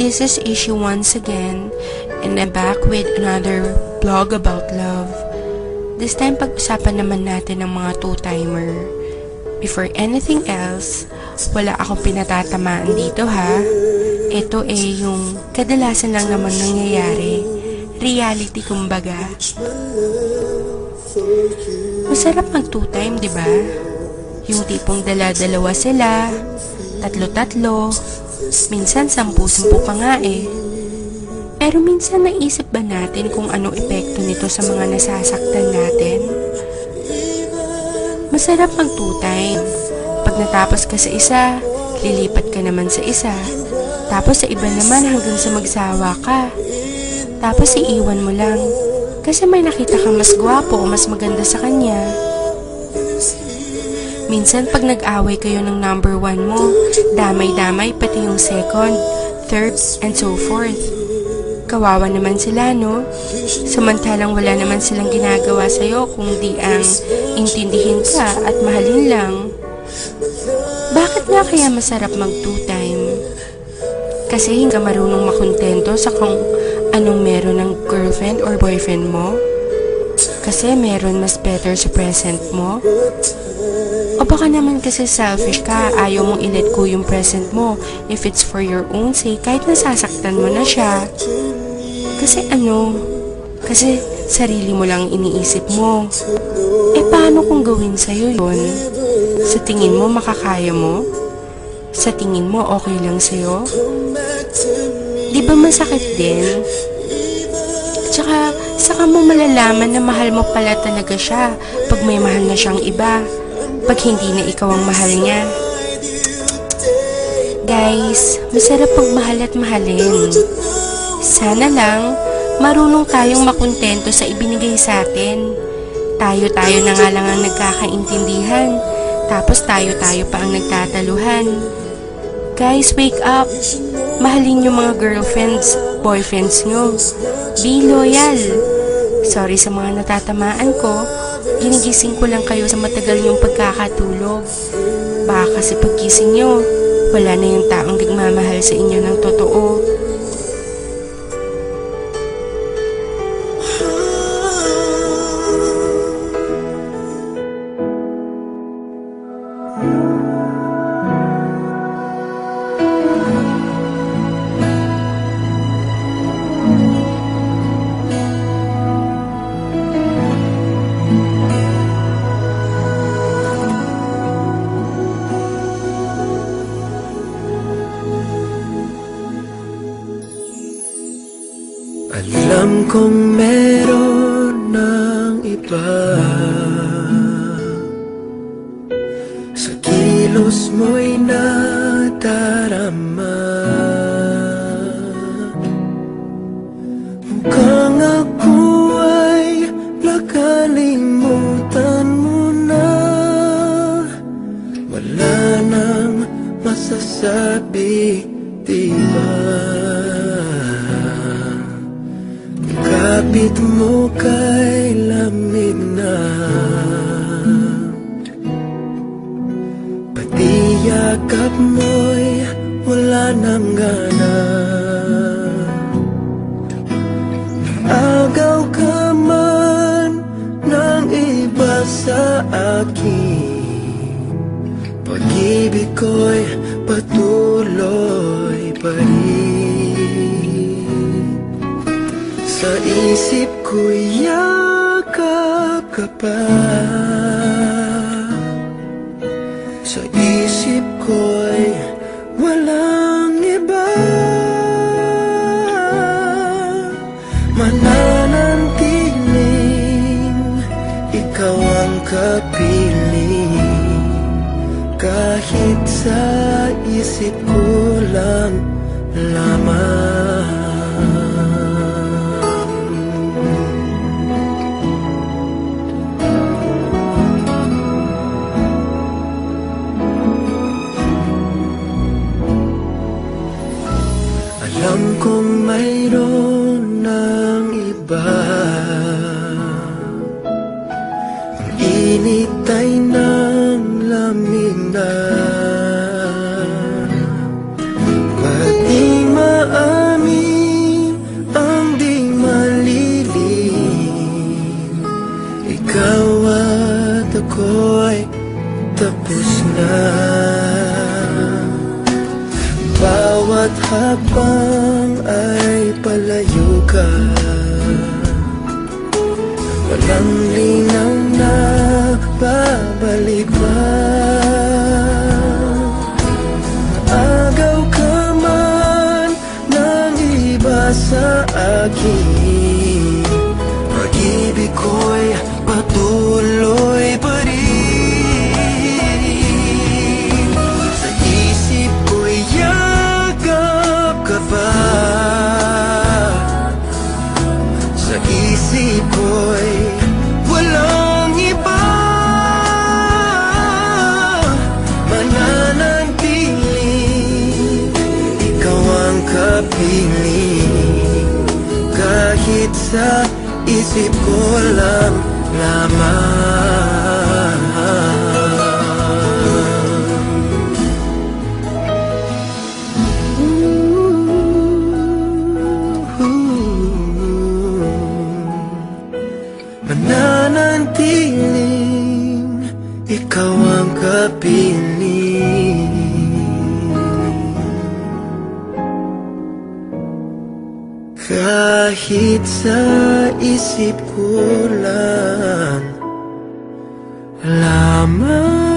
This is Issue once again, and I'm back with another blog about love. This time, pag-usapan naman natin ng mga two-timer. Before anything else, wala akong pinatatamaan dito ha. Ito yung kadalasan lang naman nangyayari. Reality kumbaga. Masarap mag two-time, diba? Yung tipong dala-dalawa sila, tatlo-tatlo, minsan 10-10 pa nga eh. Pero minsan naisip ba natin kung anong epekto nito sa mga nasasaktan natin? Masarap mag two-time. Pag natapos ka sa isa, lilipat ka naman sa isa. Tapos sa iba naman hanggang sa magsawa ka. Tapos iiwan mo lang. Kasi may nakita kang mas gwapo o mas maganda sa kanya. Minsan pag nag-away kayo ng number 1 mo, damay-damay pati yung second, third, and so forth. Kawawa naman sila, no? Samantalang wala naman silang ginagawa sa'yo kung di ang intindihin ka at mahalin lang. Bakit nga kaya masarap mag two-time? Kasi hindi ka marunong makontento sa kung anong meron ng girlfriend or boyfriend mo? Kasi meron mas better sa present mo? O baka naman kasi selfish ka, ayaw mong i-let go yung present mo if it's for your own sake kahit nasasaktan mo na siya. Kasi Kasi sarili mo lang iniisip mo. Paano kung gawin sa'yo yun? Sa tingin mo makakaya mo? Sa tingin mo okay lang sa'yo? Di ba masakit din? Tsaka, saka mo malalaman na mahal mo pala talaga siya pag may mahal na siyang iba. Pag hindi na ikaw ang mahal niya. Guys, masarap pagmahal at mahalin. Sana lang, marunong tayong makontento sa ibinigay sa atin. Tayo-tayo na nga lang ang nagkakaintindihan. Tapos tayo-tayo pa ang nagtataluhan. Guys, wake up. Mahalin yung mga girlfriends, boyfriends nyo. Be loyal. Sorry sa mga natatamaan ko. Ginigising ko lang kayo sa matagal yung pagkakatulog. Baka kasi paggising nyo, wala na yung taong nagmamahal sa inyo ng totoo. Alam kong meron ng iba sa kilos mo'y nadarama. Mukhang ako ay nakalimutan mo na. Wala nang masasabi, diba? Kapit mo kay lamig na, pati yakap mo'y wala nang gana. Agaw ka man ng iba sa akin, pag-ibig ko'y patuloy pa rin. Sa isip ko'y yakap ka pa. Sa isip ko'y walang iba. Mananatiling ikaw ang kapiling. Kahit sa isip ko lang lamang. Alam kong mayroon ng iba. Ang init ay ng lamig na. na. Bawat habang ay palayo ka, walang linaw na babalik pa. Agaw ka man ng iba sa akin, pag-ibig ko'y patuloy pa rin. Sa isip ko'y yakap ka pa, sa isip ko'y walang iba. Mananatiling ikaw ang kapiling, kahit sa isip ko lang lamang. Mananatiling ikaw ang kapiling, kahit sa isip ko lang lamang.